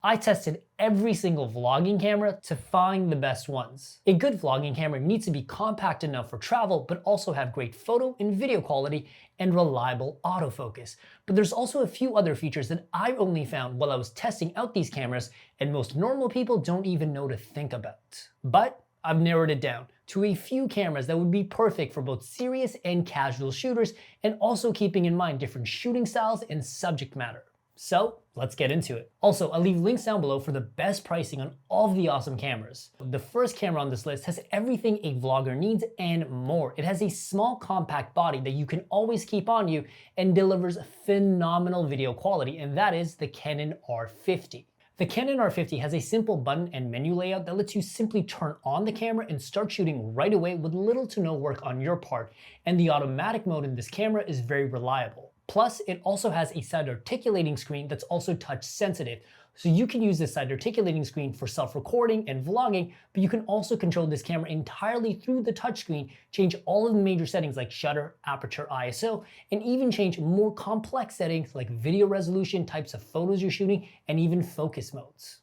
I tested every single vlogging camera to find the best ones. A good vlogging camera needs to be compact enough for travel, but also have great photo and video quality and reliable autofocus. But there's also a few other features that I only found while I was testing out these cameras, and most normal people don't even know to think about. But I've narrowed it down to a few cameras that would be perfect for both serious and casual shooters, and also keeping in mind different shooting styles and subject matter. So let's get into it. Also, I'll leave links down below for the best pricing on all of the awesome cameras. The first camera on this list has everything a vlogger needs and more. It has a small compact body that you can always keep on you and delivers phenomenal video quality, and that is the Canon R50. The Canon R50 has a simple button and menu layout that lets you simply turn on the camera and start shooting right away with little to no work on your part, and the automatic mode in this camera is very reliable. Plus, it also has a side articulating screen that's also touch sensitive. So you can use this side articulating screen for self-recording and vlogging, but you can also control this camera entirely through the touchscreen, change all of the major settings like shutter, aperture, ISO, and even change more complex settings like video resolution, types of photos you're shooting, and even focus modes.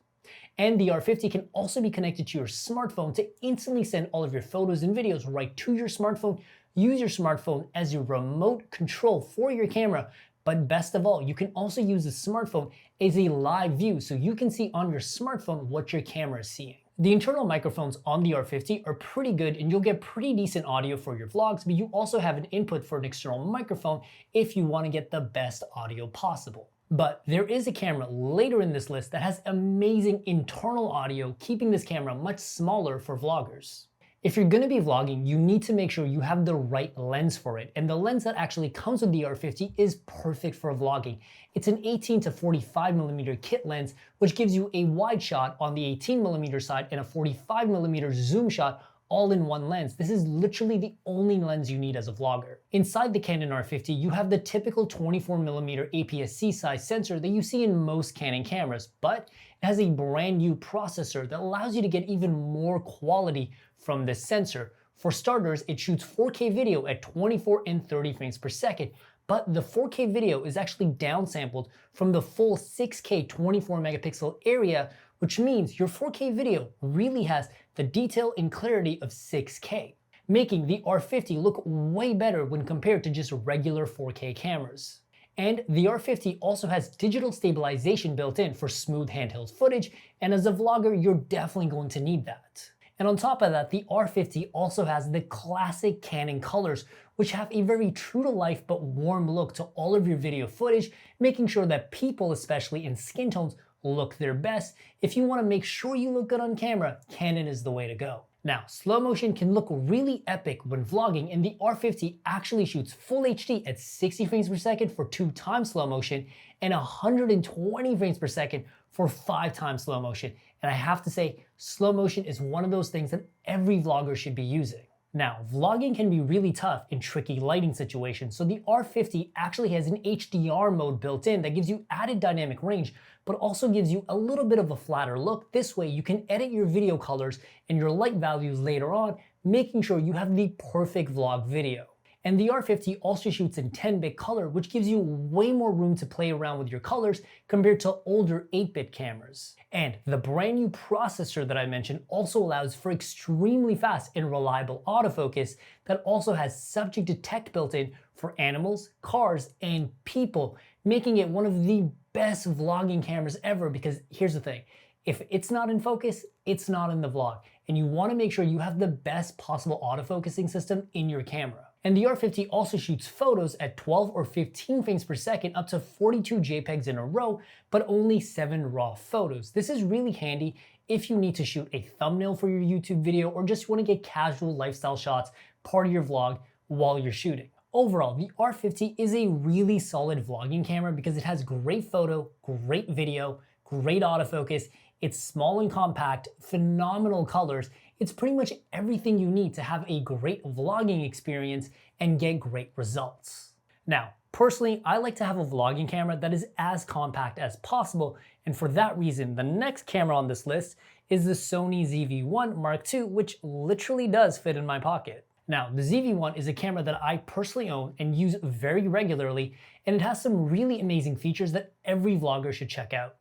And the R50 can also be connected to your smartphone to instantly send all of your photos and videos right to your smartphone. Use your smartphone as your remote control for your camera, but best of all, you can also use the smartphone as a live view so you can see on your smartphone what your camera is seeing. The internal microphones on the R50 are pretty good and you'll get pretty decent audio for your vlogs, but you also have an input for an external microphone if you want to get the best audio possible. But there is a camera later in this list that has amazing internal audio, keeping this camera much smaller for vloggers. If you're gonna be vlogging, you need to make sure you have the right lens for it. And the lens that actually comes with the R50 is perfect for vlogging. It's an 18 to 45mm kit lens, which gives you a wide shot on the 18mm side and a 45mm zoom shot all in one lens. This is literally the only lens you need as a vlogger. Inside the Canon R50, you have the typical 24mm APS-C size sensor that you see in most Canon cameras, but it has a brand new processor that allows you to get even more quality from this sensor. For starters, it shoots 4K video at 24 and 30 frames per second, but the 4K video is actually downsampled from the full 6K 24 megapixel area, which means your 4K video really has the detail and clarity of 6K, making the R50 look way better when compared to just regular 4K cameras. And the R50 also has digital stabilization built in for smooth handheld footage, and as a vlogger, you're definitely going to need that. And on top of that, the R50 also has the classic Canon colors, which have a very true to life but warm look to all of your video footage, making sure that people, especially in skin tones, look their best. If you want to make sure you look good on camera, Canon is the way to go. Now, slow motion can look really epic when vlogging, and the R50 actually shoots full HD at 60 frames per second for 2x slow motion and 120 frames per second for 5x slow motion. And I have to say, slow motion is one of those things that every vlogger should be using. Now, vlogging can be really tough in tricky lighting situations, so the R50 actually has an HDR mode built in that gives you added dynamic range, but also gives you a little bit of a flatter look. This way you can edit your video colors and your light values later on, making sure you have the perfect vlog video. And the R50 also shoots in 10-bit color, which gives you way more room to play around with your colors compared to older 8-bit cameras. And the brand new processor that I mentioned also allows for extremely fast and reliable autofocus that also has subject detect built in for animals, cars, and people, making it one of the best vlogging cameras ever, because here's the thing, if it's not in focus, it's not in the vlog, and you want to make sure you have the best possible autofocusing system in your camera. And the R50 also shoots photos at 12 or 15 frames per second up to 42 JPEGs in a row, but only 7 raw photos. This is really handy if you need to shoot a thumbnail for your YouTube video or just want to get casual lifestyle shots part of your vlog while you're shooting. Overall, the R50 is a really solid vlogging camera because it has great photo, great video, great autofocus, it's small and compact, phenomenal colors. It's pretty much everything you need to have a great vlogging experience and get great results. Now, personally, I like to have a vlogging camera that is as compact as possible, and for that reason, the next camera on this list is the Sony ZV-1 Mark II, which literally does fit in my pocket. Now, the ZV-1 is a camera that I personally own and use very regularly, and it has some really amazing features that every vlogger should check out.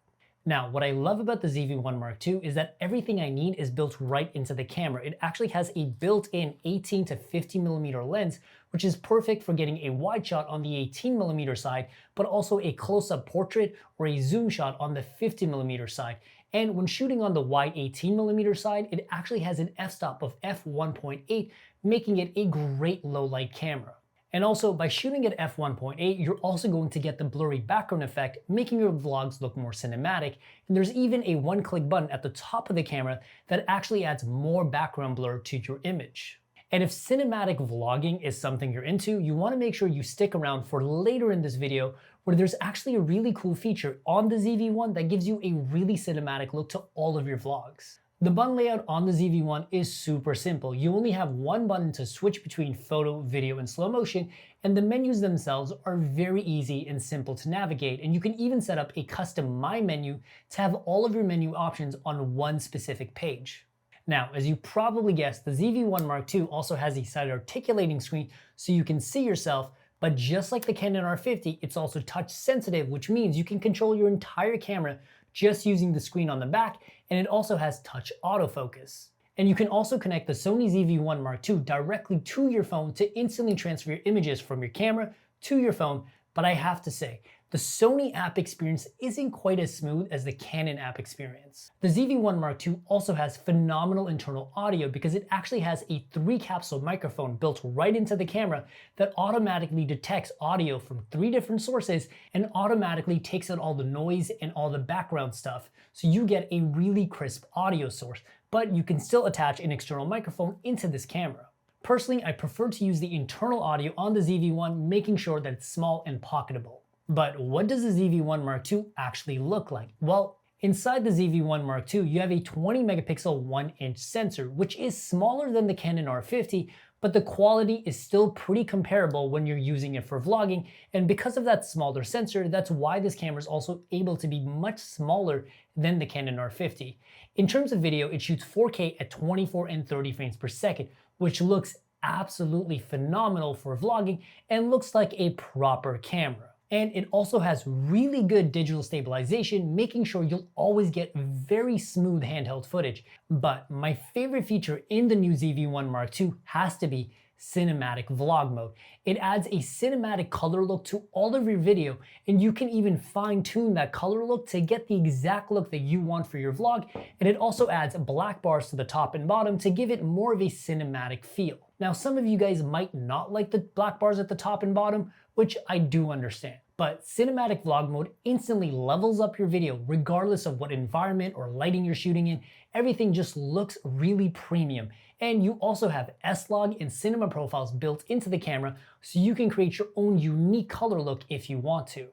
Now, what I love about the ZV-1 Mark II is that everything I need is built right into the camera. It actually has a built-in 18 to 50mm lens, which is perfect for getting a wide shot on the 18mm side, but also a close-up portrait or a zoom shot on the 50mm side. And when shooting on the wide 18mm side, it actually has an f-stop of f1.8, making it a great low-light camera. And also, by shooting at f1.8, you're also going to get the blurry background effect, making your vlogs look more cinematic. And there's even a one-click button at the top of the camera that actually adds more background blur to your image. And if cinematic vlogging is something you're into, you want to make sure you stick around for later in this video, where there's actually a really cool feature on the ZV-1 that gives you a really cinematic look to all of your vlogs. The button layout on the ZV-1 is super simple. You only have one button to switch between photo, video, and slow motion, and the menus themselves are very easy and simple to navigate, and you can even set up a custom My Menu to have all of your menu options on one specific page. Now, as you probably guessed, the ZV-1 Mark II also has a side articulating screen so you can see yourself, but just like the Canon R50, it's also touch sensitive, which means you can control your entire camera just using the screen on the back, and it also has touch autofocus. And you can also connect the Sony ZV-1 Mark II directly to your phone to instantly transfer your images from your camera to your phone, but I have to say, the Sony app experience isn't quite as smooth as the Canon app experience. The ZV-1 Mark II also has phenomenal internal audio because it actually has a 3-capsule microphone built right into the camera that automatically detects audio from 3 different sources and automatically takes out all the noise and all the background stuff, so you get a really crisp audio source, but you can still attach an external microphone into this camera. Personally, I prefer to use the internal audio on the ZV-1, making sure that it's small and pocketable. But what does the ZV-1 Mark II actually look like? Well, inside the ZV-1 Mark II, you have a 20 megapixel 1-inch sensor, which is smaller than the Canon R50, but the quality is still pretty comparable when you're using it for vlogging, and because of that smaller sensor, that's why this camera is also able to be much smaller than the Canon R50. In terms of video, it shoots 4K at 24 and 30 frames per second, which looks absolutely phenomenal for vlogging and looks like a proper camera. And it also has really good digital stabilization, making sure you'll always get very smooth handheld footage. But my favorite feature in the new ZV-1 Mark II has to be cinematic vlog mode. It adds a cinematic color look to all of your video, and you can even fine-tune that color look to get the exact look that you want for your vlog, and it also adds black bars to the top and bottom to give it more of a cinematic feel. Now, some of you guys might not like the black bars at the top and bottom, which I do understand. But cinematic vlog mode instantly levels up your video regardless of what environment or lighting you're shooting in. Everything just looks really premium. And you also have S-Log and cinema profiles built into the camera, so you can create your own unique color look if you want to.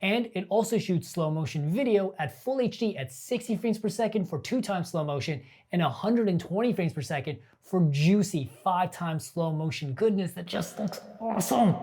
And it also shoots slow motion video at full HD at 60 frames per second for 2x slow motion and 120 frames per second for juicy 5x slow motion goodness that just looks awesome.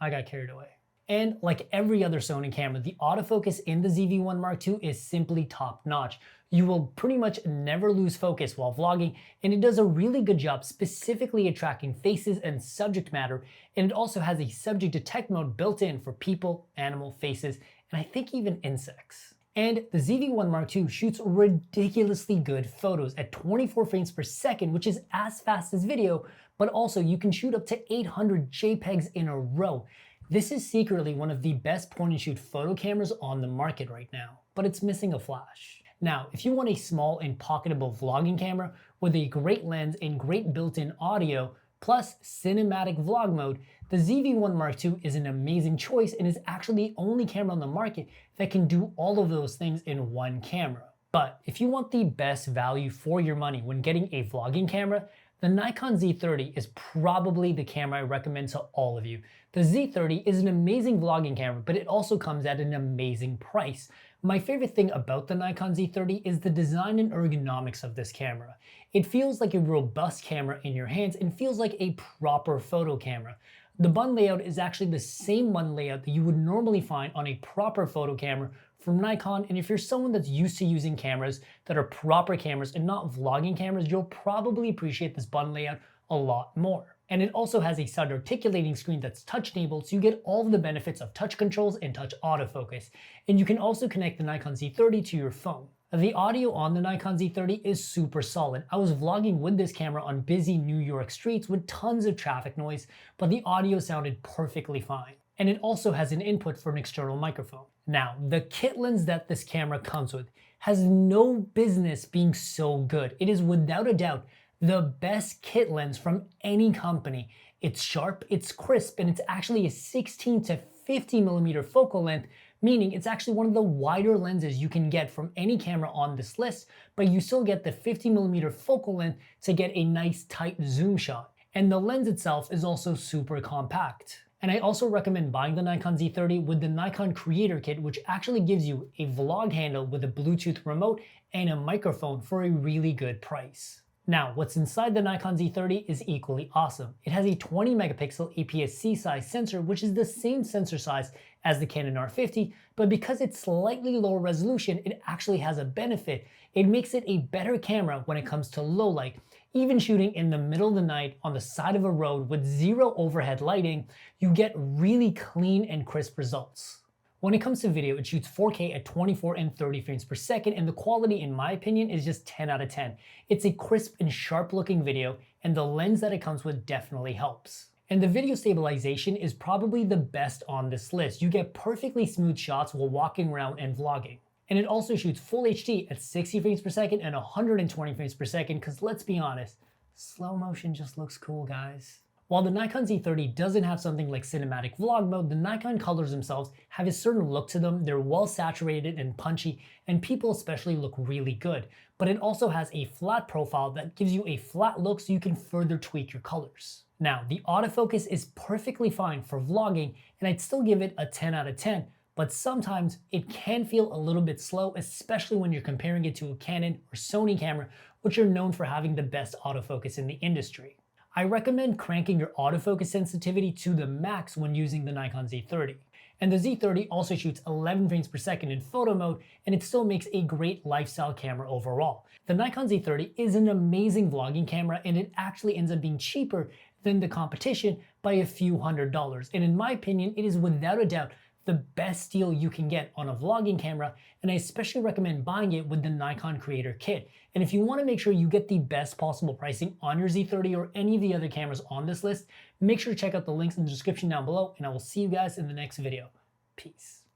I got carried away. And like every other Sony camera, the autofocus in the ZV-1 Mark II is simply top notch. You will pretty much never lose focus while vlogging, and it does a really good job specifically at tracking faces and subject matter, and it also has a subject detect mode built in for people, animal faces, and I think even insects. And the ZV-1 Mark II shoots ridiculously good photos at 24 frames per second, which is as fast as video, but also you can shoot up to 800 JPEGs in a row. This is secretly one of the best point-and-shoot photo cameras on the market right now, but it's missing a flash. Now, if you want a small and pocketable vlogging camera with a great lens and great built-in audio, plus cinematic vlog mode, the ZV-1 Mark II is an amazing choice and is actually the only camera on the market that can do all of those things in one camera. But if you want the best value for your money when getting a vlogging camera, the Nikon Z30 is probably the camera I recommend to all of you. The Z30 is an amazing vlogging camera, but it also comes at an amazing price. My favorite thing about the Nikon Z30 is the design and ergonomics of this camera. It feels like a robust camera in your hands and feels like a proper photo camera. The button layout is actually the same button layout that you would normally find on a proper photo camera from Nikon, and if you're someone that's used to using cameras that are proper cameras and not vlogging cameras, you'll probably appreciate this button layout a lot more. And it also has a side articulating screen that's touch enabled, so you get all of the benefits of touch controls and touch autofocus. And you can also connect the Nikon Z30 to your phone. The audio on the Nikon Z30 is super solid. I was vlogging with this camera on busy New York streets with tons of traffic noise, but the audio sounded perfectly fine. And it also has an input for an external microphone. Now, the kit lens that this camera comes with has no business being so good. It is without a doubt the best kit lens from any company. It's sharp, it's crisp, and it's actually a 16 to 50 millimeter focal length, meaning it's actually one of the wider lenses you can get from any camera on this list, but you still get the 50 millimeter focal length to get a nice tight zoom shot. And the lens itself is also super compact. And I also recommend buying the Nikon Z30 with the Nikon Creator Kit, which actually gives you a vlog handle with a Bluetooth remote and a microphone for a really good price. Now, what's inside the Nikon Z30 is equally awesome. It has a 20 megapixel APS-C size sensor, which is the same sensor size as the Canon R50, but because it's slightly lower resolution, it actually has a benefit. It makes it a better camera when it comes to low light. Even shooting in the middle of the night on the side of a road with zero overhead lighting, you get really clean and crisp results. When it comes to video, it shoots 4K at 24 and 30 frames per second, and the quality, in my opinion, is just 10 out of 10. It's a crisp and sharp looking video, and the lens that it comes with definitely helps. And the video stabilization is probably the best on this list. You get perfectly smooth shots while walking around and vlogging. And it also shoots full HD at 60 frames per second and 120 frames per second, because let's be honest, slow motion just looks cool, guys. While the Nikon Z30 doesn't have something like cinematic vlog mode, the Nikon colors themselves have a certain look to them. They're well saturated and punchy, and people especially look really good. But it also has a flat profile that gives you a flat look so you can further tweak your colors. Now, the autofocus is perfectly fine for vlogging, and I'd still give it a 10 out of 10, but sometimes it can feel a little bit slow, especially when you're comparing it to a Canon or Sony camera, which are known for having the best autofocus in the industry. I recommend cranking your autofocus sensitivity to the max when using the Nikon Z30. And the Z30 also shoots 11 frames per second in photo mode, and it still makes a great lifestyle camera overall. The Nikon Z30 is an amazing vlogging camera, and it actually ends up being cheaper than the competition by a few $100s. And in my opinion, it is without a doubt the best deal you can get on a vlogging camera, and I especially recommend buying it with the Nikon Creator Kit. And if you want to make sure you get the best possible pricing on your Z30 or any of the other cameras on this list, make sure to check out the links in the description down below, and I will see you guys in the next video. Peace.